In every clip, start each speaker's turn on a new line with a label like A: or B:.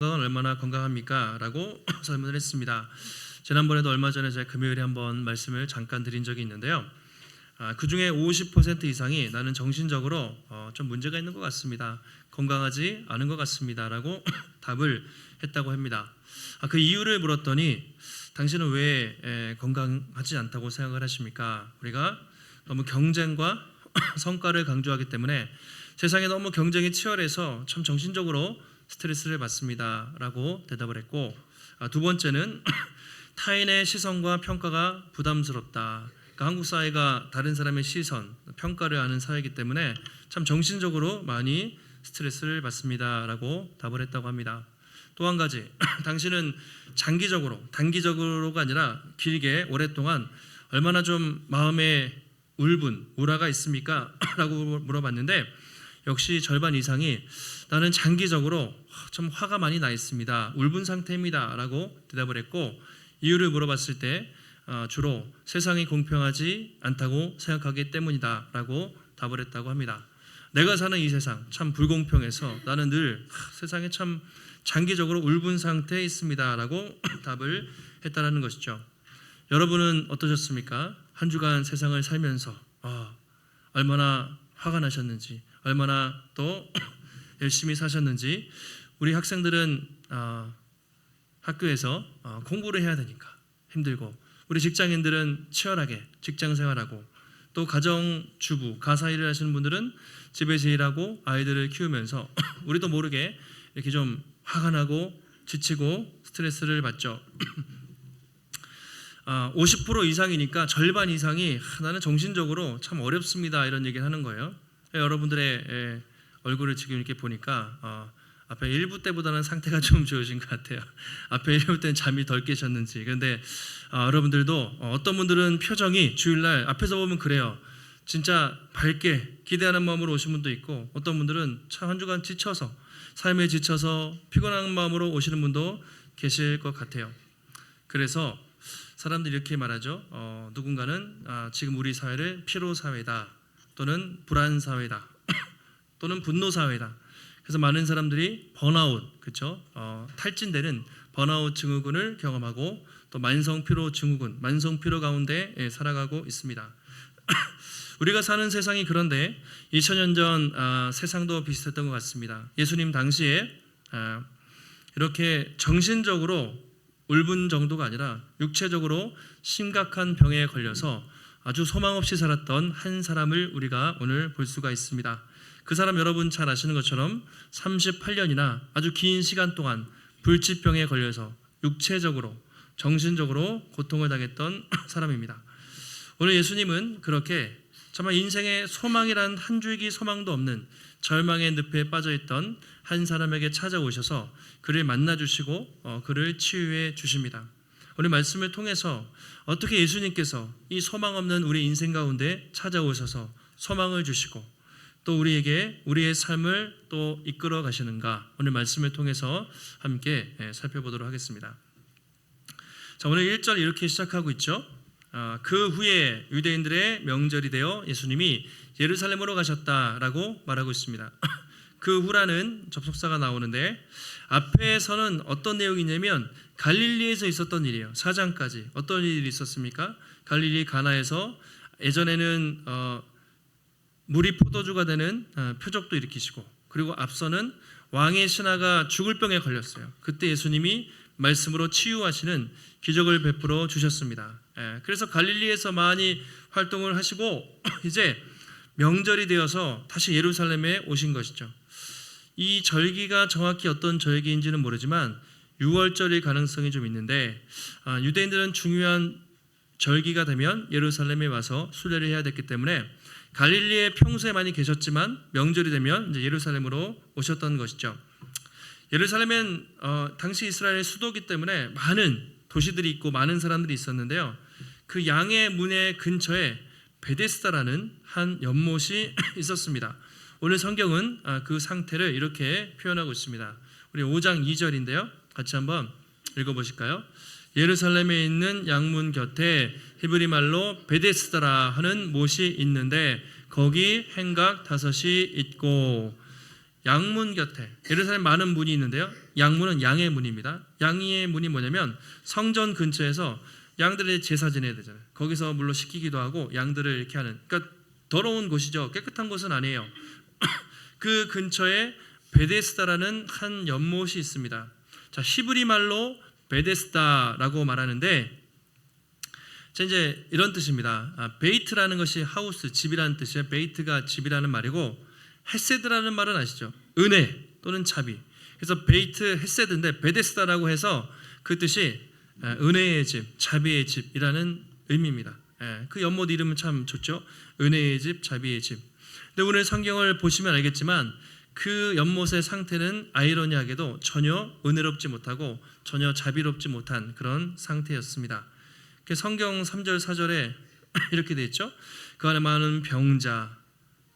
A: 건강은 얼마나 건강합니까? 라고 설문을 했습니다. 지난번에도 얼마 전에 제가 금요일에 한번 말씀을 잠깐 드린 적이 있는데요. 그 중에 50% 이상이 나는 정신적으로 좀 문제가 있는 것 같습니다. 건강하지 않은 것 같습니다. 라고 답을 했다고 합니다. 그 이유를 물었더니 당신은 왜 건강하지 않다고 생각을 하십니까? 우리가 너무 경쟁과 성과를 강조하기 때문에 세상에 너무 경쟁이 치열해서 참 정신적으로 스트레스를 받습니다. 라고 대답을 했고, 두 번째는 타인의 시선과 평가가 부담스럽다. 그러니까 한국 사회가 다른 사람의 시선, 평가를 하는 사회이기 때문에 참 정신적으로 많이 스트레스를 받습니다. 라고 답을 했다고 합니다. 또 한 가지, 당신은 장기적으로, 단기적으로가 아니라 길게 오랫동안 얼마나 좀 마음에 우라가 있습니까? 라고 물어봤는데 역시 절반 이상이 나는 장기적으로 좀 화가 많이 나 있습니다. 울분 상태입니다. 라고 대답을 했고, 이유를 물어봤을 때 주로 세상이 공평하지 않다고 생각하기 때문이다. 라고 답을 했다고 합니다. 내가 사는 이 세상 참 불공평해서 나는 늘 세상에 참 장기적으로 울분 상태에 있습니다. 라고 답을 했다는 것이죠. 여러분은 어떠셨습니까? 한 주간 세상을 살면서 얼마나 화가 나셨는지, 얼마나 또 열심히 사셨는지. 우리 학생들은 학교에서 공부를 해야 되니까 힘들고, 우리 직장인들은 치열하게 직장 생활하고, 또 가정주부, 가사 일을 하시는 분들은 집에서 일하고 아이들을 키우면서 우리도 모르게 이렇게 좀 화가 나고 지치고 스트레스를 받죠. 50% 이상이니까 절반 이상이 나는 정신적으로 참 어렵습니다. 이런 얘기를 하는 거예요. 여러분들의 얼굴을 지금 이렇게 보니까 앞에 1부 때보다는 상태가 좀 좋으신 것 같아요. 앞에 1부 때는 잠이 덜 깨셨는지. 그런데 여러분들도 어떤 분들은 표정이 주일날 앞에서 보면 그래요. 진짜 밝게 기대하는 마음으로 오신 분도 있고, 어떤 분들은 참 한 주간 지쳐서, 삶에 지쳐서 피곤한 마음으로 오시는 분도 계실 것 같아요. 그래서 사람들이 이렇게 말하죠. 누군가는 지금 우리 사회를 피로 사회다, 또는 불안 사회다, 또는 분노 사회다. 그래서 많은 사람들이 번아웃, 그렇죠? 탈진되는 번아웃 증후군을 경험하고, 또 만성 피로 증후군, 만성 피로 가운데 살아가고 있습니다. 우리가 사는 세상이 그런데 2000년 전 세상도 비슷했던 것 같습니다. 예수님 당시에 이렇게 정신적으로 울분 정도가 아니라 육체적으로 심각한 병에 걸려서 아주 소망 없이 살았던 한 사람을 우리가 오늘 볼 수가 있습니다. 그 사람 여러분 잘 아시는 것처럼 38년이나 아주 긴 시간 동안 불치병에 걸려서 육체적으로, 정신적으로 고통을 당했던 사람입니다. 오늘 예수님은 그렇게 정말 인생의 소망이란 한 줄기 소망도 없는 절망의 늪에 빠져있던 한 사람에게 찾아오셔서 그를 만나주시고 그를 치유해 주십니다. 오늘 말씀을 통해서 어떻게 예수님께서 이 소망 없는 우리 인생 가운데 찾아오셔서 소망을 주시고 또 우리에게 우리의 삶을 또 이끌어 가시는가, 오늘 말씀을 통해서 함께 살펴보도록 하겠습니다. 자, 오늘 1절 이렇게 시작하고 있죠. 그 후에 유대인들의 명절이 되어 예수님이 예루살렘으로 가셨다라고 말하고 있습니다. 그 후라는 접속사가 나오는데 앞에서는 어떤 내용이냐면 갈릴리에서 있었던 일이에요. 4장까지 어떤 일이 있었습니까? 갈릴리 가나에서 예전에는 물이 포도주가 되는 표적도 일으키시고, 그리고 앞서는 왕의 신하가 죽을 병에 걸렸어요. 그때 예수님이 말씀으로 치유하시는 기적을 베풀어 주셨습니다. 그래서 갈릴리에서 많이 활동을 하시고 이제 명절이 되어서 다시 예루살렘에 오신 것이죠. 이 절기가 정확히 어떤 절기인지는 모르지만 6월절일 가능성이 좀 있는데, 유대인들은 중요한 절기가 되면 예루살렘에 와서 순례를 해야 됐기 때문에 갈릴리에 평소에 많이 계셨지만 명절이 되면 이제 예루살렘으로 오셨던 것이죠. 예루살렘은 당시 이스라엘의 수도이기 때문에 많은 도시들이 있고 많은 사람들이 있었는데요. 그 양의 문의 근처에 베데스다라는 한 연못이 있었습니다. 오늘 성경은 그 상태를 이렇게 표현하고 있습니다. 우리 5장 2절인데요. 같이 한번 읽어보실까요? 예루살렘에 있는 양문 곁에 히브리 말로 베데스다라 하는 못이 있는데 거기 행각 5이 있고, 양문 곁에 예루살렘 많은 문이 있는데요. 양문은 양의 문입니다. 양의 문이 뭐냐면 성전 근처에서 양들의 제사 지내야 되잖아요. 거기서 물로 씻기기도 하고 양들을 이렇게 하는, 그러니까 더러운 곳이죠. 깨끗한 곳은 아니에요. 그 근처에 베데스다라는 한 연못이 있습니다. 자, 히브리 말로 베데스다라고 말하는데 이제 이런 뜻입니다. 베이트라는 것이 하우스, 집이라는 뜻이에요. 베이트가 집이라는 말이고, 헤세드라는 말은 아시죠? 은혜 또는 자비. 그래서 베이트 헤세드인데 베데스다라고 해서 그 뜻이 은혜의 집, 자비의 집이라는 의미입니다. 그 연못 이름은 참 좋죠. 은혜의 집, 자비의 집. 근데 오늘 성경을 보시면 알겠지만 그 연못의 상태는 아이러니하게도 전혀 은혜롭지 못하고 전혀 자비롭지 못한 그런 상태였습니다. 성경 3절 4절에 이렇게 되어 있죠. 그 안에 많은 병자,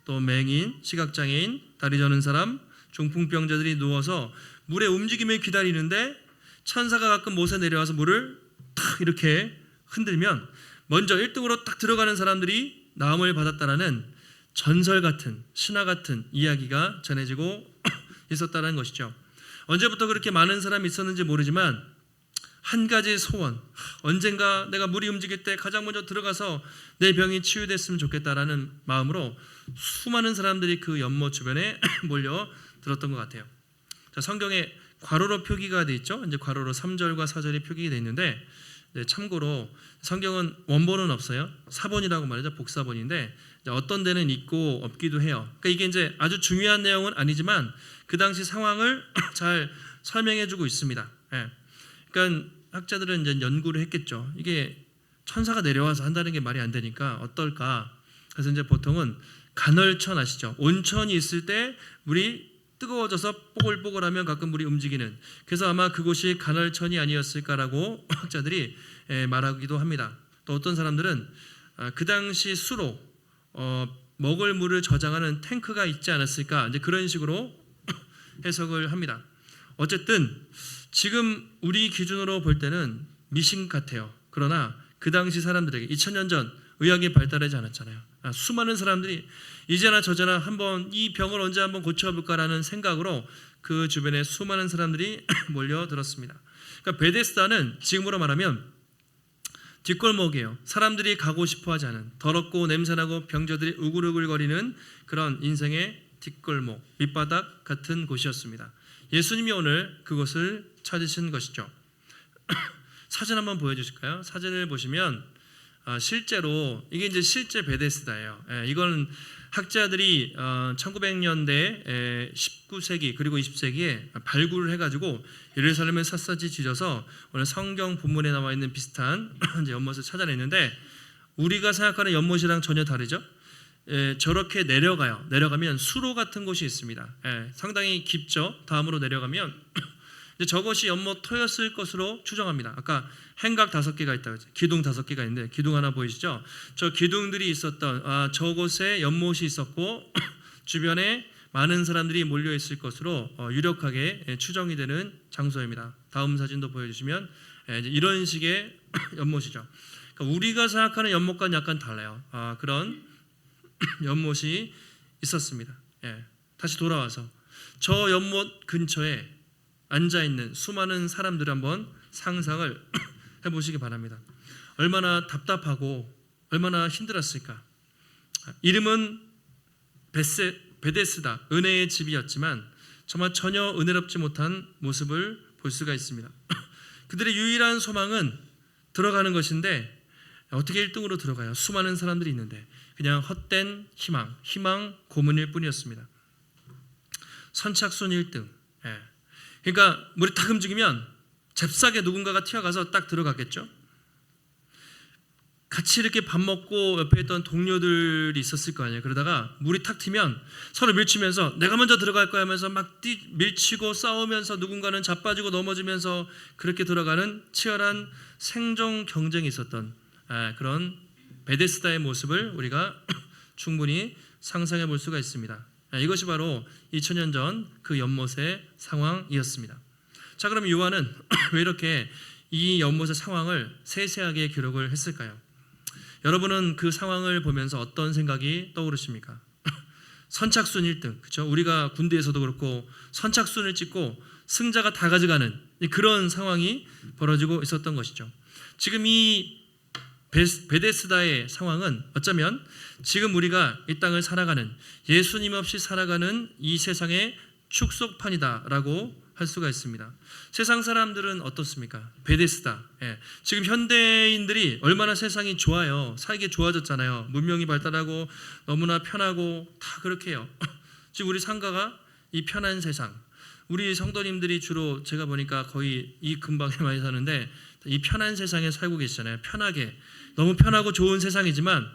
A: 또 맹인, 시각장애인, 다리 저는 사람, 중풍병자들이 누워서 물의 움직임을 기다리는데 천사가 가끔 못에 내려와서 물을 탁 이렇게 흔들면 먼저 1등으로 딱 들어가는 사람들이 나음을 받았다라는 전설 같은, 신화 같은 이야기가 전해지고 있었다는 것이죠. 언제부터 그렇게 많은 사람이 있었는지 모르지만 한 가지 소원, 언젠가 내가 물이 움직일 때 가장 먼저 들어가서 내 병이 치유됐으면 좋겠다라는 마음으로 수많은 사람들이 그 연못 주변에 몰려 들었던 것 같아요. 자, 성경에 괄호로 표기가 돼 있죠. 이제 괄호로 3절과 4절이 표기가 돼 있는데, 참고로 성경은 원본은 없어요. 사본이라고 말하죠. 복사본인데 어떤 데는 있고 없기도 해요. 그러니까 이게 이제 아주 중요한 내용은 아니지만 그 당시 상황을 잘 설명해주고 있습니다. 그러니까 학자들은 이제 연구를 했겠죠. 이게 천사가 내려와서 한다는 게 말이 안 되니까 어떨까? 그래서 이제 보통은 간헐천 아시죠? 온천이 있을 때 물이 뜨거워져서 뽀글뽀글하면 가끔 물이 움직이는, 그래서 아마 그곳이 간헐천이 아니었을까라고 학자들이 말하기도 합니다. 또 어떤 사람들은 그 당시 수로 먹을 물을 저장하는 탱크가 있지 않았을까, 이제 그런 식으로 해석을 합니다. 어쨌든 지금 우리 기준으로 볼 때는 미신 같아요. 그러나 그 당시 사람들에게 2000년 전 의학이 발달하지 않았잖아요. 수많은 사람들이 이제나 저제나 한번 이 병을 언제 한번 고쳐볼까라는 생각으로 그 주변에 수많은 사람들이 몰려들었습니다. 그러니까 베데스다는 지금으로 말하면 뒷골목이에요. 사람들이 가고 싶어하지 않은, 더럽고 냄새나고 병자들이 우글우글거리는 그런 인생의 뒷골목, 밑바닥 같은 곳이었습니다. 예수님이 오늘 그곳을 찾으신 것이죠. 사진 한번 보여주실까요? 사진을 보시면 실제로 이게 이제 실제 베데스다예요. 이건 학자들이 1900년대 19세기 그리고 20세기에 발굴을 해가지고 예루살렘을 샅샅이 뒤져서 오늘 성경 본문에 나와 있는 비슷한 이제 연못을 찾아냈는데, 우리가 생각하는 연못이랑 전혀 다르죠. 저렇게 내려가면 수로 같은 곳이 있습니다. 상당히 깊죠. 다음으로 내려가면 저것이 연못터였을 것으로 추정합니다. 아까 행각 5개가 있다고 했죠. 기둥 5개가 있는데 기둥 하나 보이시죠? 저 기둥들이 있었던 저곳에 연못이 있었고 주변에 많은 사람들이 몰려 있을 것으로 유력하게 추정이 되는 장소입니다. 다음 사진도 보여주시면 이런 식의 연못이죠. 그러니까 우리가 생각하는 연못과는 약간 달라요. 그런 연못이 있었습니다. 다시 돌아와서 저 연못 근처에 앉아있는 수많은 사람들을 한번 상상을 해보시기 바랍니다. 얼마나 답답하고 얼마나 힘들었을까. 이름은 베데스다, 은혜의 집이었지만 정말 전혀 은혜롭지 못한 모습을 볼 수가 있습니다. 그들의 유일한 소망은 들어가는 것인데 어떻게 1등으로 들어가요? 수많은 사람들이 있는데 그냥 헛된 희망 고문일 뿐이었습니다. 선착순 1등. 그러니까 물이 탁 움직이면 잽싸게 누군가가 튀어가서 딱 들어갔겠죠. 같이 이렇게 밥 먹고 옆에 있던 동료들이 있었을 거 아니에요. 그러다가 물이 탁 튀면 서로 밀치면서 내가 먼저 들어갈 거야 하면서 막 밀치고 싸우면서 누군가는 자빠지고 넘어지면서 그렇게 들어가는 치열한 생존 경쟁이 있었던 그런 베데스다의 모습을 우리가 충분히 상상해 볼 수가 있습니다. 이것이 바로 2000년 전 그 연못의 상황이었습니다. 자, 그럼 요한은 왜 이렇게 이 연못의 상황을 세세하게 기록을 했을까요? 여러분은 그 상황을 보면서 어떤 생각이 떠오르십니까? 선착순 1등, 그렇죠? 우리가 군대에서도 그렇고 선착순을 찍고 승자가 다 가져가는 그런 상황이 벌어지고 있었던 것이죠. 지금 이 베데스다의 상황은 어쩌면 지금 우리가 이 땅을 살아가는, 예수님 없이 살아가는 이 세상의 축소판이다라고 할 수가 있습니다. 세상 사람들은 어떻습니까? 베데스다. 지금 현대인들이 얼마나 세상이 좋아요. 살기 좋아졌잖아요. 문명이 발달하고 너무나 편하고 다 그렇게 해요. 지금 우리 상가가 이 편한 세상, 우리 성도님들이 주로 제가 보니까 거의 이 근방에 많이 사는데 이 편한 세상에 살고 계시잖아요. 편하게, 너무 편하고 좋은 세상이지만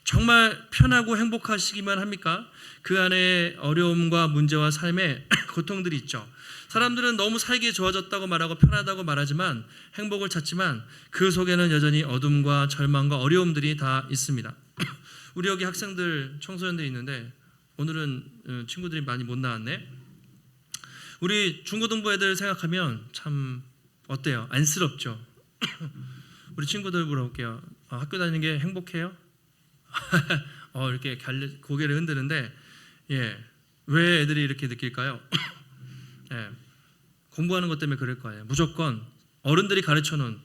A: 정말 편하고 행복하시기만 합니까? 그 안에 어려움과 문제와 삶의 고통들이 있죠. 사람들은 너무 살기 좋아졌다고 말하고 편하다고 말하지만, 행복을 찾지만 그 속에는 여전히 어둠과 절망과 어려움들이 다 있습니다. 우리 여기 학생들, 청소년들이 있는데 오늘은 친구들이 많이 못 나왔네. 우리 중고등부 애들 생각하면 참 어때요? 안쓰럽죠? 우리 친구들 물어볼게요. 학교 다니는 게 행복해요? 이렇게 고개를 흔드는데, 왜 애들이 이렇게 느낄까요? 공부하는 것 때문에 그럴 거예요. 무조건 어른들이 가르쳐놓은,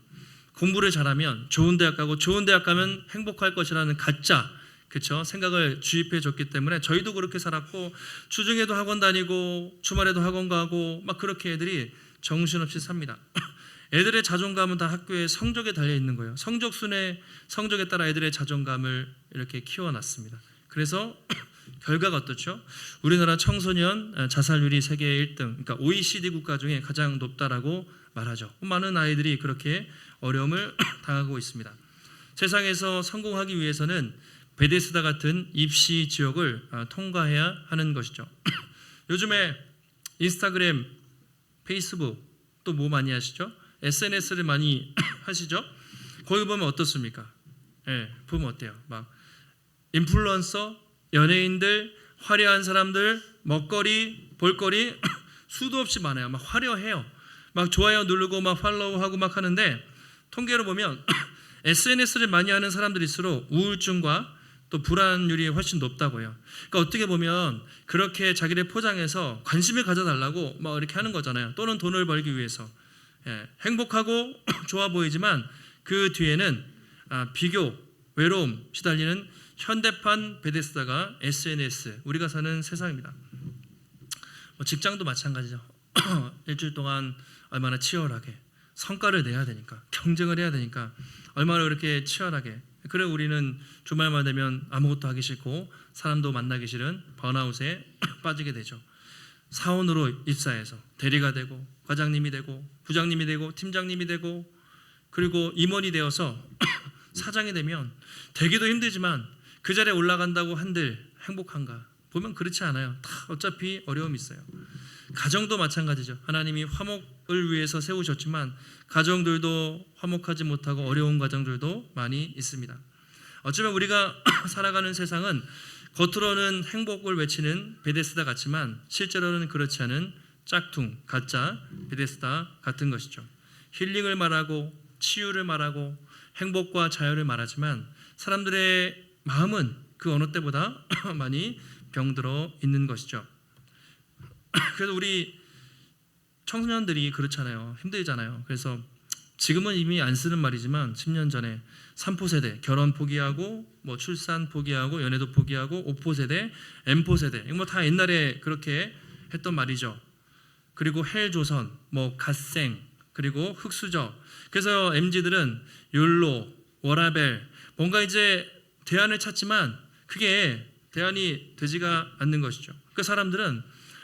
A: 공부를 잘하면 좋은 대학 가고 좋은 대학 가면 행복할 것이라는 가짜, 그렇죠? 생각을 주입해 줬기 때문에 저희도 그렇게 살았고, 주중에도 학원 다니고 주말에도 학원 가고 막 그렇게 애들이 정신없이 삽니다. 애들의 자존감은 다 학교의 성적에 달려 있는 거예요. 성적에 따라 애들의 자존감을 이렇게 키워놨습니다. 그래서 결과가 어떻죠? 우리나라 청소년 자살률이 세계 1등, 그러니까 OECD 국가 중에 가장 높다라고 말하죠. 많은 아이들이 그렇게 어려움을 당하고 있습니다. 세상에서 성공하기 위해서는 베데스다 같은 입시 지옥을 통과해야 하는 것이죠. 요즘에 인스타그램, 페이스북 또 뭐 많이 하시죠? SNS를 많이 하시죠? 거기 보면 어떻습니까? 보면 어때요? 막 인플루언서, 연예인들, 화려한 사람들, 먹거리, 볼거리 수도 없이 많아요. 막 화려해요. 막 좋아요 누르고 막 팔로우하고 막 하는데, 통계로 보면 SNS를 많이 하는 사람들일수록 우울증과 또 불안율이 훨씬 높다고요. 그러니까 어떻게 보면 그렇게 자기를 포장해서 관심을 가져달라고 막 이렇게 하는 거잖아요. 또는 돈을 벌기 위해서. 행복하고 좋아 보이지만 그 뒤에는 비교, 외로움 시달리는 현대판 베데스다가 SNS, 우리가 사는 세상입니다. 직장도 마찬가지죠. 일주일 동안 얼마나 치열하게 성과를 내야 되니까, 경쟁을 해야 되니까 얼마나 그렇게 치열하게. 그래 우리는 주말만 되면 아무것도 하기 싫고 사람도 만나기 싫은 번아웃에 빠지게 되죠. 사원으로 입사해서 대리가 되고 과장님이 되고 부장님이 되고 팀장님이 되고 그리고 임원이 되어서 사장이 되면 되기도 힘들지만 그 자리에 올라간다고 한들 행복한가? 보면 그렇지 않아요. 다 어차피 어려움이 있어요. 가정도 마찬가지죠. 하나님이 화목을 위해서 세우셨지만 가정들도 화목하지 못하고 어려운 가정들도 많이 있습니다. 어쩌면 우리가 살아가는 세상은 겉으로는 행복을 외치는 베데스다 같지만 실제로는 그렇지 않은 짝퉁, 가짜 베데스다 같은 것이죠. 힐링을 말하고 치유를 말하고 행복과 자유를 말하지만 사람들의 마음은 그 어느 때보다 많이 병들어 있는 것이죠. 그래서 우리 청소년들이 그렇잖아요. 힘들잖아요. 그래서 지금은 이미 안 쓰는 말이지만 10년 전에 3포 세대, 결혼 포기하고 뭐 출산 포기하고 연애도 포기하고 5포 세대, M포 세대, 이거 뭐 다 옛날에 그렇게 했던 말이죠. 그리고 헬조선, 뭐 갓생, 그리고 흑수저. 그래서 MZ들은 욜로, 워라벨, 뭔가 이제 대안을 찾지만 그게 대안이 되지가 않는 것이죠. 그 사람들은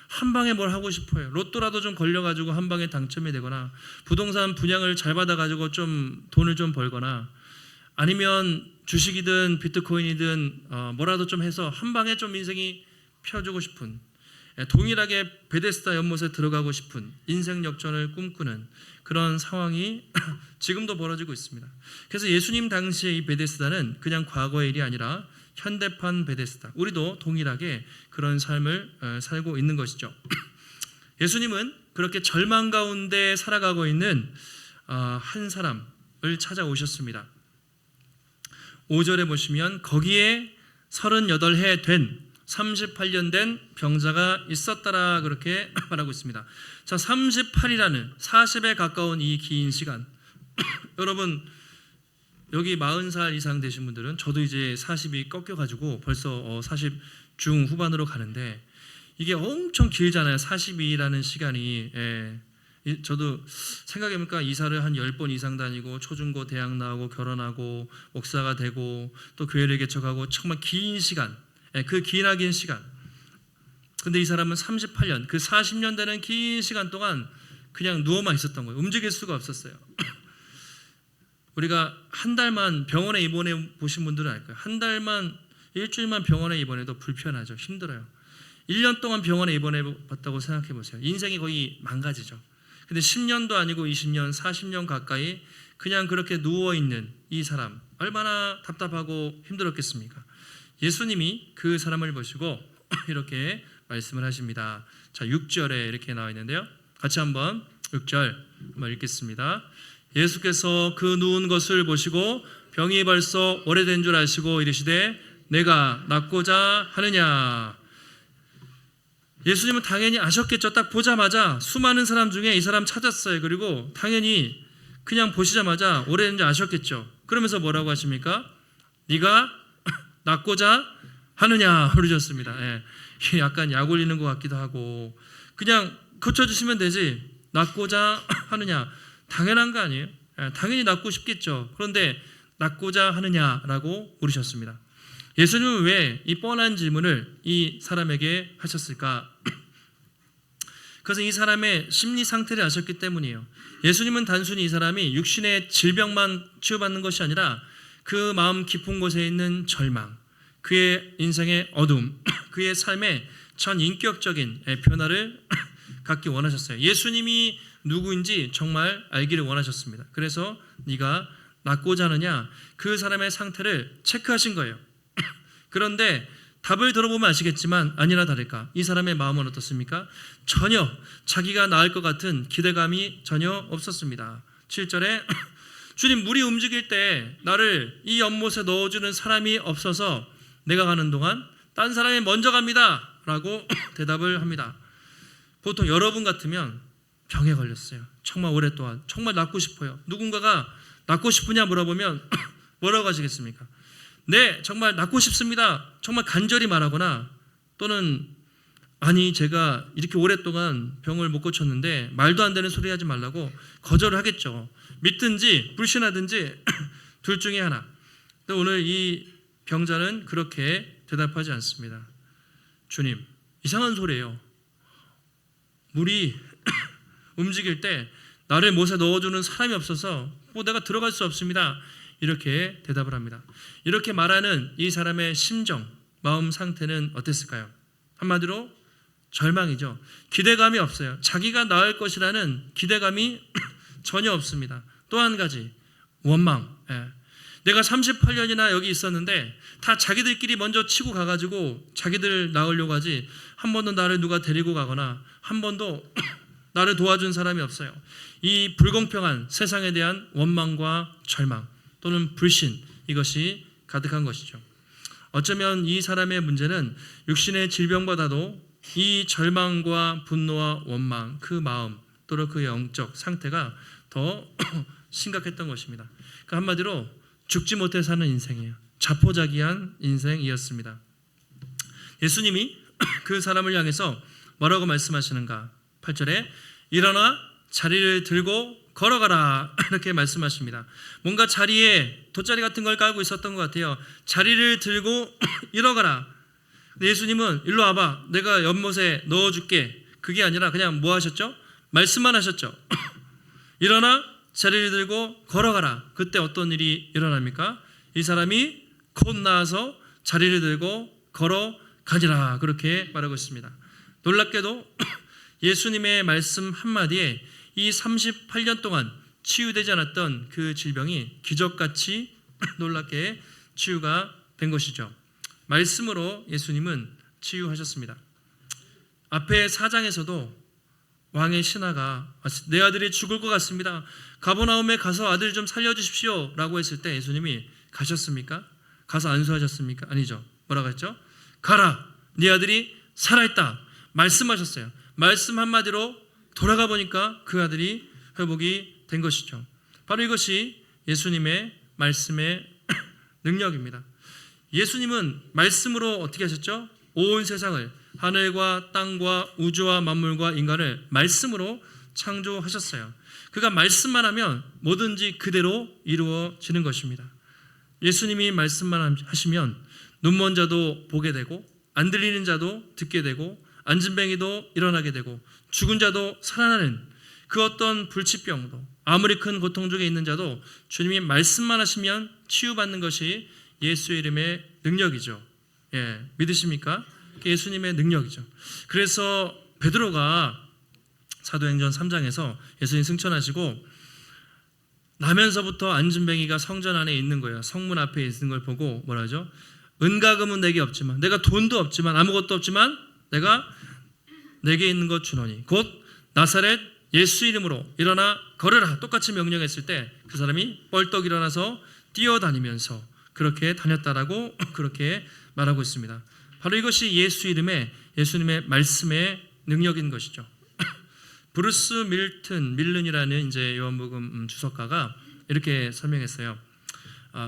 A: 한 방에 뭘 하고 싶어요. 로또라도 좀 걸려가지고 한 방에 당첨이 되거나 부동산 분양을 잘 받아가지고 좀 돈을 좀 벌거나 아니면 주식이든 비트코인이든 뭐라도 좀 해서 한 방에 좀 인생이 펴주고 싶은, 동일하게 베데스다 연못에 들어가고 싶은 인생 역전을 꿈꾸는 그런 상황이 지금도 벌어지고 있습니다. 그래서 예수님 당시의 이 베데스다는 그냥 과거의 일이 아니라 현대판 베데스다, 우리도 동일하게 그런 삶을 살고 있는 것이죠. 예수님은 그렇게 절망 가운데 살아가고 있는 한 사람을 찾아오셨습니다. 5절에 보시면 거기에 38해 된 38년 된 병자가 있었더라 그렇게 말하고 있습니다. 자, 38이라는 40에 가까운 이 긴 시간 여러분 여기 40살 이상 되신 분들은 저도 이제 40이 꺾여가지고 벌써 40 중후반으로 가는데 이게 엄청 길잖아요. 40이라는 시간이. 저도 생각해보니까 이사를 한 10번 이상 다니고 초중고 대학 나오고 결혼하고 목사가 되고 또 교회를 개척하고 정말 긴 시간, 그 기나긴 시간. 근데 이 사람은 38년, 그 40년 되는 긴 시간 동안 그냥 누워만 있었던 거예요. 움직일 수가 없었어요. 우리가 한 달만 병원에 입원해 보신 분들은 알 거예요. 한 달만, 일주일만 병원에 입원해도 불편하죠. 힘들어요. 1년 동안 병원에 입원해 봤다고 생각해 보세요. 인생이 거의 망가지죠. 근데 10년도 아니고 20년, 40년 가까이 그냥 그렇게 누워있는 이 사람 얼마나 답답하고 힘들었겠습니까? 예수님이 그 사람을 보시고 이렇게 말씀을 하십니다. 자, 6절에 이렇게 나와 있는데요. 같이 한번 6절 한번 읽겠습니다. 예수께서 그 누운 것을 보시고 병이 벌써 오래된 줄 아시고 이르시되 내가 낫고자 하느냐. 예수님은 당연히 아셨겠죠. 딱 보자마자 수많은 사람 중에 이 사람 찾았어요. 그리고 당연히 그냥 보시자마자 오래된 줄 아셨겠죠. 그러면서 뭐라고 하십니까? 네가 낫고자 하느냐 그러셨습니다. 약간 약 올리는 것 같기도 하고 그냥 고쳐주시면 되지 낫고자 하느냐 당연한 거 아니에요? 당연히 낫고 싶겠죠. 그런데 낫고자 하느냐라고 물으셨습니다. 예수님은 왜 이 뻔한 질문을 이 사람에게 하셨을까? 그것은 이 사람의 심리 상태를 아셨기 때문이에요. 예수님은 단순히 이 사람이 육신의 질병만 치유받는 것이 아니라 그 마음 깊은 곳에 있는 절망, 그의 인생의 어둠, 그의 삶의 전 인격적인 변화를 갖기 원하셨어요. 예수님이 누구인지 정말 알기를 원하셨습니다. 그래서 네가 낫고자 하느냐 그 사람의 상태를 체크하신 거예요. 그런데 답을 들어보면 아시겠지만 아니나 다를까 이 사람의 마음은 어떻습니까? 전혀 자기가 나을 것 같은 기대감이 전혀 없었습니다. 7절에 주님 물이 움직일 때 나를 이 연못에 넣어주는 사람이 없어서 내가 가는 동안 딴 사람이 먼저 갑니다 라고 대답을 합니다. 보통 여러분 같으면 병에 걸렸어요. 정말 오랫동안 정말 낫고 싶어요. 누군가가 낫고 싶으냐 물어보면 뭐라고 하시겠습니까? 네, 정말 낫고 싶습니다. 정말 간절히 말하거나 또는 아니 제가 이렇게 오랫동안 병을 못 고쳤는데 말도 안 되는 소리 하지 말라고 거절을 하겠죠. 믿든지 불신하든지 둘 중에 하나. 근데 오늘 이 병자는 그렇게 대답하지 않습니다. 주님, 이상한 소리예요. 물이 움직일 때 나를 못에 넣어주는 사람이 없어서 내가 들어갈 수 없습니다. 이렇게 대답을 합니다. 이렇게 말하는 이 사람의 심정, 마음 상태는 어땠을까요? 한마디로 절망이죠. 기대감이 없어요. 자기가 나을 것이라는 기대감이 전혀 없습니다. 또 한 가지 원망. 내가 38년이나 여기 있었는데 다 자기들끼리 먼저 치고 가가지고 자기들 나으려고 하지 한 번도 나를 누가 데리고 가거나 한 번도 나를 도와준 사람이 없어요. 이 불공평한 세상에 대한 원망과 절망 또는 불신, 이것이 가득한 것이죠. 어쩌면 이 사람의 문제는 육신의 질병보다도 이 절망과 분노와 원망, 그 마음 또는 그 영적 상태가 더 심각했던 것입니다. 그러니까 한마디로 죽지 못해 사는 인생이에요. 자포자기한 인생이었습니다. 예수님이 그 사람을 향해서 뭐라고 말씀하시는가? 8절에 일어나 자리를 들고 걸어가라 이렇게 말씀하십니다. 뭔가 자리에 돗자리 같은 걸 깔고 있었던 것 같아요. 자리를 들고 일어가라. 근데 예수님은 일로 와봐. 내가 연못에 넣어줄게. 그게 아니라 그냥 뭐 하셨죠? 말씀만 하셨죠. 일어나 자리를 들고 걸어가라. 그때 어떤 일이 일어납니까? 이 사람이 곧 나와서 자리를 들고 걸어가니라 그렇게 말하고 있습니다. 놀랍게도 예수님의 말씀 한마디에 이 38년 동안 치유되지 않았던 그 질병이 기적같이 놀랍게 치유가 된 것이죠. 말씀으로 예수님은 치유하셨습니다. 앞에 4장에서도 왕의 신하가 내 아들이 죽을 것 같습니다. 가버나움에 가서 아들 좀 살려주십시오 라고 했을 때 예수님이 가셨습니까? 가서 안수하셨습니까? 아니죠. 뭐라고 했죠? 가라. 네 아들이 살아있다 말씀하셨어요. 말씀 한마디로 돌아가 보니까 그 아들이 회복이 된 것이죠. 바로 이것이 예수님의 말씀의 능력입니다. 예수님은 말씀으로 어떻게 하셨죠? 온 세상을, 하늘과 땅과 우주와 만물과 인간을 말씀으로 창조하셨어요. 그가 말씀만 하면 뭐든지 그대로 이루어지는 것입니다. 예수님이 말씀만 하시면 눈먼 자도 보게 되고, 안 들리는 자도 듣게 되고, 안진뱅이도 일어나게 되고, 죽은 자도 살아나는 그 어떤 불치병도, 아무리 큰 고통 중에 있는 자도 주님이 말씀만 하시면 치유받는 것이 예수의 이름의 능력이죠. 믿으십니까? 예수님의 능력이죠. 그래서 베드로가 사도행전 3장에서 예수님 승천하시고 나면서부터 안진뱅이가 성전 안에 있는 거예요. 성문 앞에 있는 걸 보고 뭐라 하죠? 은과 금은 내게 없지만, 내가 돈도 없지만, 아무것도 없지만 내가 내게 있는 것 주노니 곧 나사렛 예수 이름으로 일어나 걸으라 똑같이 명령했을 때 그 사람이 뻘떡 일어나서 뛰어다니면서 그렇게 다녔다라고 그렇게 말하고 있습니다. 바로 이것이 예수 이름의, 예수님의 말씀의 능력인 것이죠. 브루스 밀른이라는 이제 요한복음 주석가가 이렇게 설명했어요.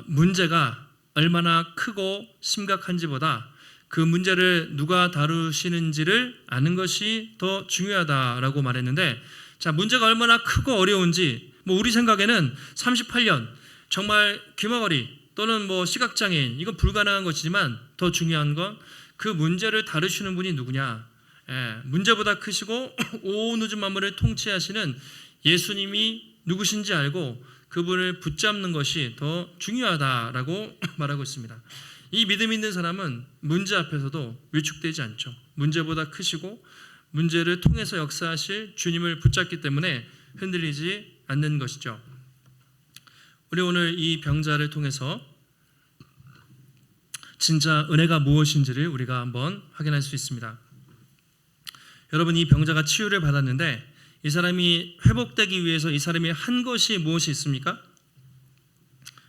A: 문제가 얼마나 크고 심각한지보다 그 문제를 누가 다루시는지를 아는 것이 더 중요하다라고 말했는데, 자, 문제가 얼마나 크고 어려운지 우리 생각에는 38년 정말 귀머거리 또는 시각장애인 이건 불가능한 것이지만 더 중요한 건 그 문제를 다루시는 분이 누구냐. 문제보다 크시고 온 우주 만물을 통치하시는 예수님이 누구신지 알고 그분을 붙잡는 것이 더 중요하다라고 말하고 있습니다. 이 믿음 있는 사람은 문제 앞에서도 위축되지 않죠. 문제보다 크시고 문제를 통해서 역사하실 주님을 붙잡기 때문에 흔들리지 않는 것이죠. 우리 오늘 이 병자를 통해서 진짜 은혜가 무엇인지를 우리가 한번 확인할 수 있습니다. 여러분, 이 병자가 치유를 받았는데 이 사람이 회복되기 위해서 이 사람이 한 것이 무엇이 있습니까?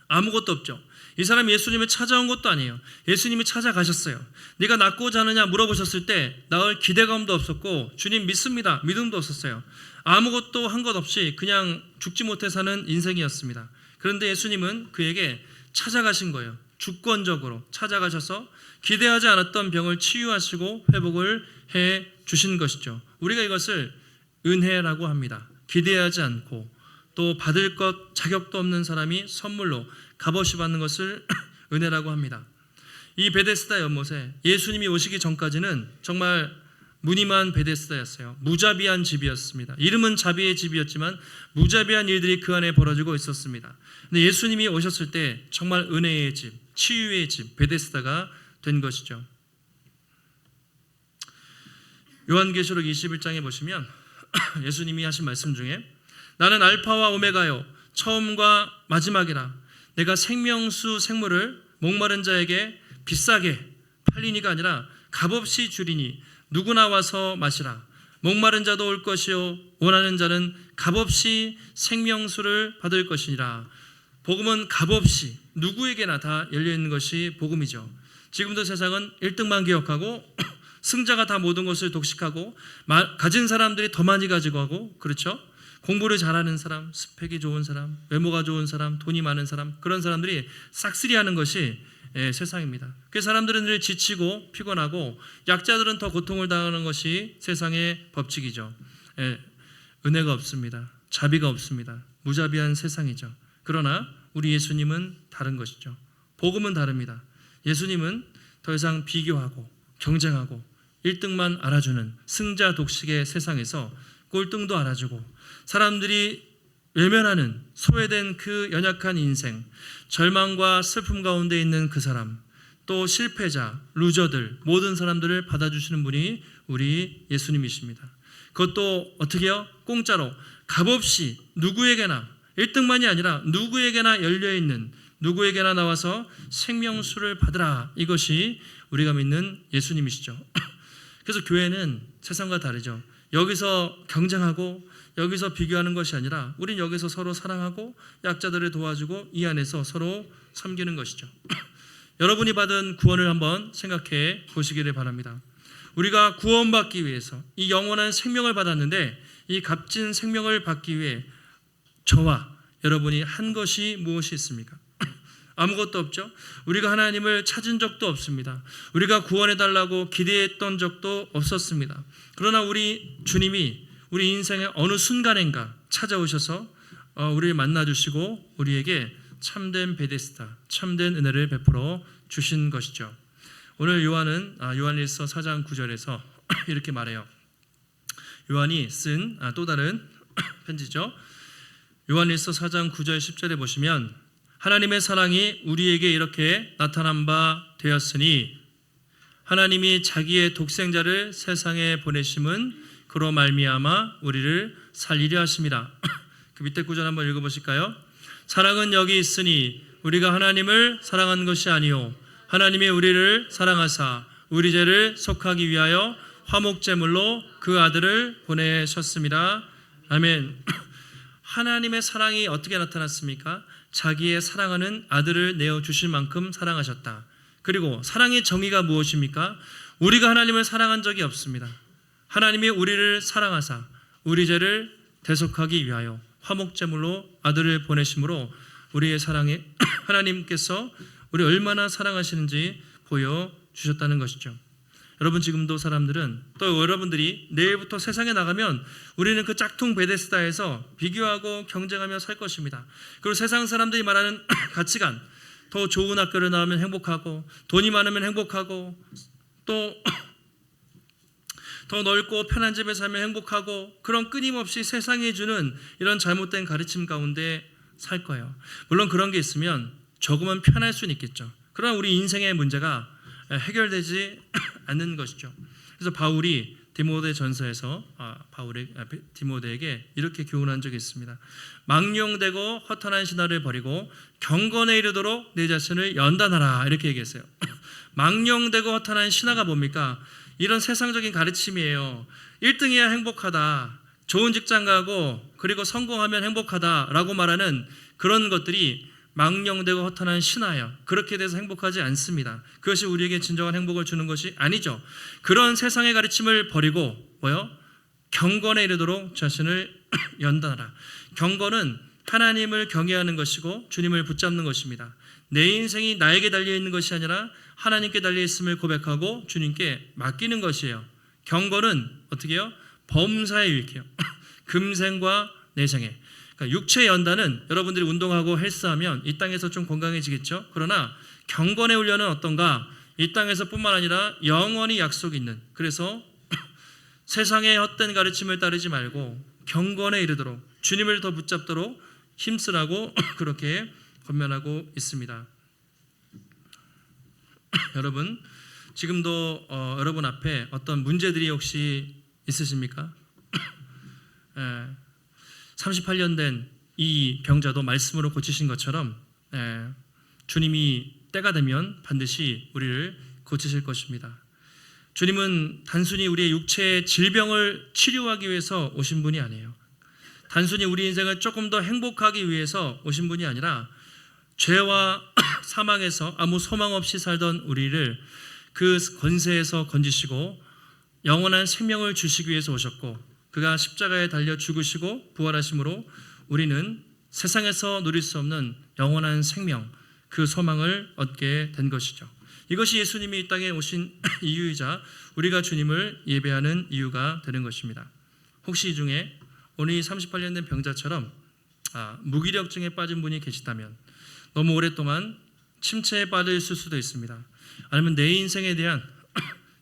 A: 아무것도 없죠. 이 사람이 예수님을 찾아온 것도 아니에요. 예수님이 찾아가셨어요. 네가 낫고자 하느냐 물어보셨을 때 나을 기대감도 없었고 주님 믿습니다 믿음도 없었어요. 아무것도 한 것 없이 그냥 죽지 못해 사는 인생이었습니다. 그런데 예수님은 그에게 찾아가신 거예요. 주권적으로 찾아가셔서 기대하지 않았던 병을 치유하시고 회복을 해 주신 것이죠. 우리가 이것을 은혜라고 합니다. 기대하지 않고 또 받을 것 자격도 없는 사람이 선물로 값없이 받는 것을 은혜라고 합니다. 이 베데스다 연못에 예수님이 오시기 전까지는 정말 무늬만 베데스다였어요. 무자비한 집이었습니다. 이름은 자비의 집이었지만 무자비한 일들이 그 안에 벌어지고 있었습니다. 근데 예수님이 오셨을 때 정말 은혜의 집, 치유의 집, 베데스다가 된 것이죠. 요한계시록 21장에 보시면 예수님이 하신 말씀 중에 나는 알파와 오메가요 처음과 마지막이라 내가 생명수 생물을 목마른 자에게 비싸게 팔리니가 아니라 값없이 주리니 누구나 와서 마시라. 목마른 자도 올 것이요 원하는 자는 값없이 생명수를 받을 것이니라. 복음은 값없이 누구에게나 다 열려있는 것이 복음이죠. 지금도 세상은 1등만 기억하고 승자가 다 모든 것을 독식하고 가진 사람들이 더 많이 가지고 하고, 그렇죠? 공부를 잘하는 사람, 스펙이 좋은 사람, 외모가 좋은 사람, 돈이 많은 사람, 그런 사람들이 싹쓸이하는 것이 세상입니다. 그 사람들은 늘 지치고 피곤하고 약자들은 더 고통을 당하는 것이 세상의 법칙이죠. 은혜가 없습니다. 자비가 없습니다. 무자비한 세상이죠. 그러나 우리 예수님은 다른 것이죠. 복음은 다릅니다. 예수님은 더 이상 비교하고 경쟁하고 1등만 알아주는 승자 독식의 세상에서 꼴등도 알아주고 사람들이 외면하는 소외된 그 연약한 인생, 절망과 슬픔 가운데 있는 그 사람, 또 실패자, 루저들, 모든 사람들을 받아주시는 분이 우리 예수님이십니다. 그것도 어떻게 해요? 공짜로 값없이 누구에게나, 1등만이 아니라 누구에게나 열려있는, 누구에게나 나와서 생명수를 받으라. 이것이 우리가 믿는 예수님이시죠. 그래서 교회는 세상과 다르죠. 여기서 경쟁하고 여기서 비교하는 것이 아니라 우린 여기서 서로 사랑하고 약자들을 도와주고 이 안에서 서로 섬기는 것이죠. 여러분이 받은 구원을 한번 생각해 보시기를 바랍니다. 우리가 구원받기 위해서 이 영원한 생명을 받았는데 이 값진 생명을 받기 위해 저와 여러분이 한 것이 무엇이 있습니까? 아무것도 없죠. 우리가 하나님을 찾은 적도 없습니다. 우리가 구원해달라고 기대했던 적도 없었습니다. 그러나 우리 주님이 우리 인생의 어느 순간인가 찾아오셔서 우리를 만나주시고 우리에게 참된 베데스다, 참된 은혜를 베풀어 주신 것이죠. 오늘 요한은 요한일서 4장 9절에서 이렇게 말해요. 요한이 쓴 또 다른 편지죠. 요한일서 4장 9절 10절에 보시면 하나님의 사랑이 우리에게 이렇게 나타난 바 되었으니 하나님이 자기의 독생자를 세상에 보내심은 그로 말미암아 우리를 살리려 하심이라. 그 밑에 구절 한번 읽어보실까요? 사랑은 여기 있으니 우리가 하나님을 사랑한 것이 아니요 하나님이 우리를 사랑하사 우리 죄를 속하기 위하여 화목제물로 그 아들을 보내셨습니다. 아멘. 하나님의 사랑이 어떻게 나타났습니까? 자기의 사랑하는 아들을 내어주실 만큼 사랑하셨다. 그리고 사랑의 정의가 무엇입니까? 우리가 하나님을 사랑한 적이 없습니다. 하나님이 우리를 사랑하사 우리 죄를 대속하기 위하여 화목제물로 아들을 보내심으로 우리의 사랑에 하나님께서 우리 얼마나 사랑하시는지 보여주셨다는 것이죠. 여러분 지금도 사람들은 또 여러분들이 내일부터 세상에 나가면 우리는 그 짝퉁 베데스다에서 비교하고 경쟁하며 살 것입니다. 그리고 세상 사람들이 말하는 가치관, 더 좋은 학교를 나오면 행복하고 돈이 많으면 행복하고 또 더 넓고 편한 집에 살면 행복하고 그런 끊임없이 세상이 주는 이런 잘못된 가르침 가운데 살 거예요. 물론 그런 게 있으면 조금은 편할 수는 있겠죠. 그러나 우리 인생의 문제가 해결되지 않는 것이죠. 그래서 바울이 디모데전서에서 디모데에게 이렇게 교훈한 적이 있습니다. 망령되고 허탄한 신화를 버리고 경건에 이르도록 내 자신을 연단하라 이렇게 얘기했어요. 망령되고 허탄한 신화가 뭡니까? 이런 세상적인 가르침이에요. 1등해야 행복하다, 좋은 직장 가고 그리고 성공하면 행복하다라고 말하는 그런 것들이 망령되고 허탄한 신화예요. 그렇게 돼서 행복하지 않습니다. 그것이 우리에게 진정한 행복을 주는 것이 아니죠. 그런 세상의 가르침을 버리고 경건에 이르도록 자신을 연단하라. 경건은 하나님을 경외하는 것이고 주님을 붙잡는 것입니다. 내 인생이 나에게 달려있는 것이 아니라 하나님께 달려있음을 고백하고 주님께 맡기는 것이에요. 경건은 어떻게 해요? 범사에 유익해요. 금생과 내생에. 그러니까 육체 연단은 여러분들이 운동하고 헬스하면 이 땅에서 좀 건강해지겠죠. 그러나 경건의 훈련은 어떤가? 이 땅에서 뿐만 아니라 영원히 약속이 있는, 그래서 세상의 헛된 가르침을 따르지 말고 경건에 이르도록 주님을 더 붙잡도록 힘쓰라고 그렇게 권면하고 있습니다. 여러분 지금도 여러분 앞에 어떤 문제들이 혹시 있으십니까? 38년 된 이 병자도 말씀으로 고치신 것처럼 주님이 때가 되면 반드시 우리를 고치실 것입니다. 주님은 단순히 우리의 육체의 질병을 치료하기 위해서 오신 분이 아니에요. 단순히 우리 인생을 조금 더 행복하기 위해서 오신 분이 아니라 죄와 사망에서 아무 소망 없이 살던 우리를 그 권세에서 건지시고 영원한 생명을 주시기 위해서 오셨고, 그가 십자가에 달려 죽으시고 부활하심으로 우리는 세상에서 누릴 수 없는 영원한 생명, 그 소망을 얻게 된 것이죠. 이것이 예수님이 이 땅에 오신 이유이자 우리가 주님을 예배하는 이유가 되는 것입니다. 혹시 이 중에 오늘 이 38년 된 병자처럼 무기력증에 빠진 분이 계시다면, 너무 오랫동안 침체에 빠져 있을 수도 있습니다. 아니면 내 인생에 대한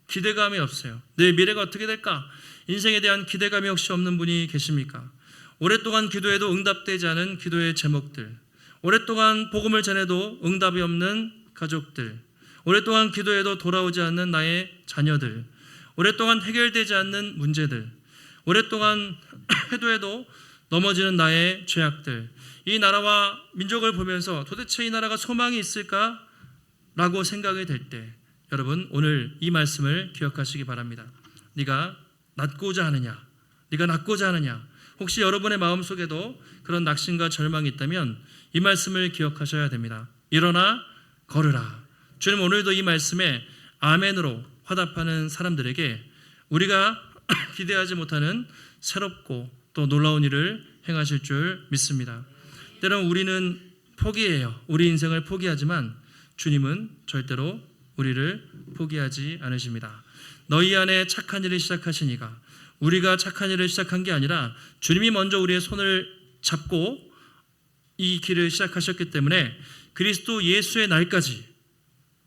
A: 기대감이 없어요. 내 미래가 어떻게 될까? 인생에 대한 기대감이 혹시 없는 분이 계십니까? 오랫동안 기도해도 응답되지 않은 기도의 제목들, 오랫동안 복음을 전해도 응답이 없는 가족들, 오랫동안 기도해도 돌아오지 않는 나의 자녀들, 오랫동안 해결되지 않는 문제들, 오랫동안 해도 넘어지는 나의 죄악들, 이 나라와 민족을 보면서 도대체 이 나라가 소망이 있을까? 라고 생각이 될 때, 여러분 오늘 이 말씀을 기억하시기 바랍니다. 네가 낫고자 하느냐? 네가 낫고자 하느냐? 혹시 여러분의 마음속에도 그런 낙심과 절망이 있다면 이 말씀을 기억하셔야 됩니다. 일어나 걸으라. 주님 오늘도 이 말씀에 아멘으로 화답하는 사람들에게 우리가 기대하지 못하는 새롭고 또 놀라운 일을 행하실 줄 믿습니다. 때론 우리는 포기해요. 우리 인생을 포기하지만 주님은 절대로 우리를 포기하지 않으십니다. 너희 안에 착한 일을 시작하시니가, 우리가 착한 일을 시작한 게 아니라 주님이 먼저 우리의 손을 잡고 이 길을 시작하셨기 때문에 그리스도 예수의 날까지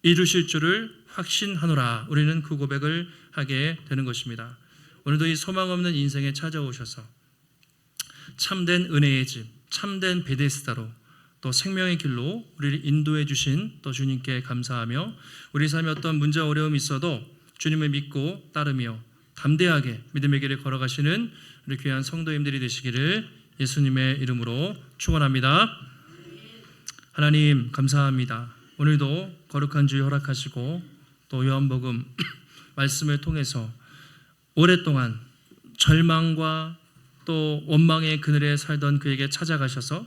A: 이루실 줄을 확신하노라. 우리는 그 고백을 하게 되는 것입니다. 오늘도 이 소망 없는 인생에 찾아오셔서 참된 은혜의 집, 참된 베데스다로 또 생명의 길로 우리를 인도해 주신 또 주님께 감사하며, 우리 삶에 어떤 문제 어려움이 있어도 주님을 믿고 따르며 담대하게 믿음의 길을 걸어가시는 우리 귀한 성도님들이 되시기를 예수님의 이름으로 축원합니다. 하나님 감사합니다. 오늘도 거룩한 주일 허락하시고 또 요한복음 말씀을 통해서 오랫동안 절망과 또 원망의 그늘에 살던 그에게 찾아가셔서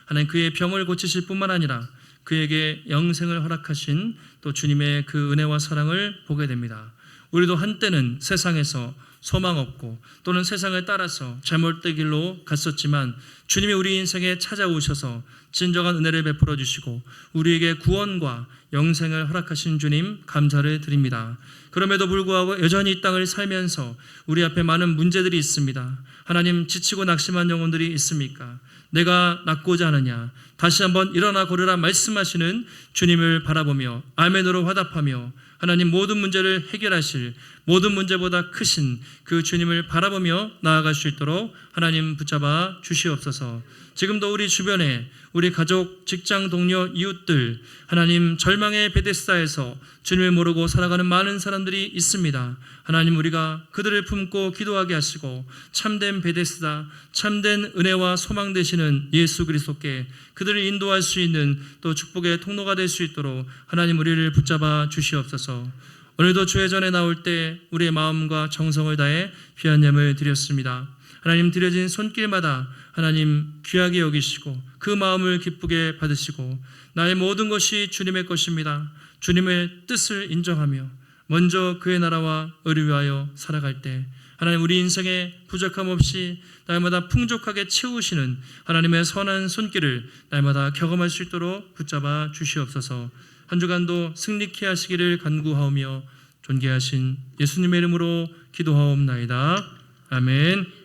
A: 하나님 그의 병을 고치실 뿐만 아니라 그에게 영생을 허락하신 또 주님의 그 은혜와 사랑을 보게 됩니다. 우리도 한때는 세상에서 소망 없고 또는 세상을 따라서 잘못된 길로 갔었지만 주님이 우리 인생에 찾아오셔서 진정한 은혜를 베풀어 주시고 우리에게 구원과 영생을 허락하신 주님 감사를 드립니다. 그럼에도 불구하고 여전히 이 땅을 살면서 우리 앞에 많은 문제들이 있습니다. 하나님, 지치고 낙심한 영혼들이 있습니까? 내가 낫고자 하느냐? 다시 한번 일어나 걸으라 말씀하시는 주님을 바라보며 아멘으로 화답하며 하나님 모든 문제를 해결하실, 모든 문제보다 크신 그 주님을 바라보며 나아갈 수 있도록 하나님 붙잡아 주시옵소서. 지금도 우리 주변에 우리 가족, 직장 동료, 이웃들 하나님 절망의 베데스다에서 주님을 모르고 살아가는 많은 사람들이 있습니다. 하나님, 우리가 그들을 품고 기도하게 하시고 참된 베데스다, 참된 은혜와 소망 되시는 예수 그리스도께 그들을 인도할 수 있는 또 축복의 통로가 될 수 있도록 하나님 우리를 붙잡아 주시옵소서. 오늘도 주의 전에 나올 때 우리의 마음과 정성을 다해 귀한 예물 드렸습니다. 하나님, 드려진 손길마다 하나님 귀하게 여기시고 그 마음을 기쁘게 받으시고 나의 모든 것이 주님의 것입니다. 주님의 뜻을 인정하며 먼저 그의 나라와 의를 위하여 살아갈 때 하나님 우리 인생에 부족함 없이 날마다 풍족하게 채우시는 하나님의 선한 손길을 날마다 경험할 수 있도록 붙잡아 주시옵소서. 한 주간도 승리케 하시기를 간구하오며 존귀하신 예수님의 이름으로 기도하옵나이다. 아멘.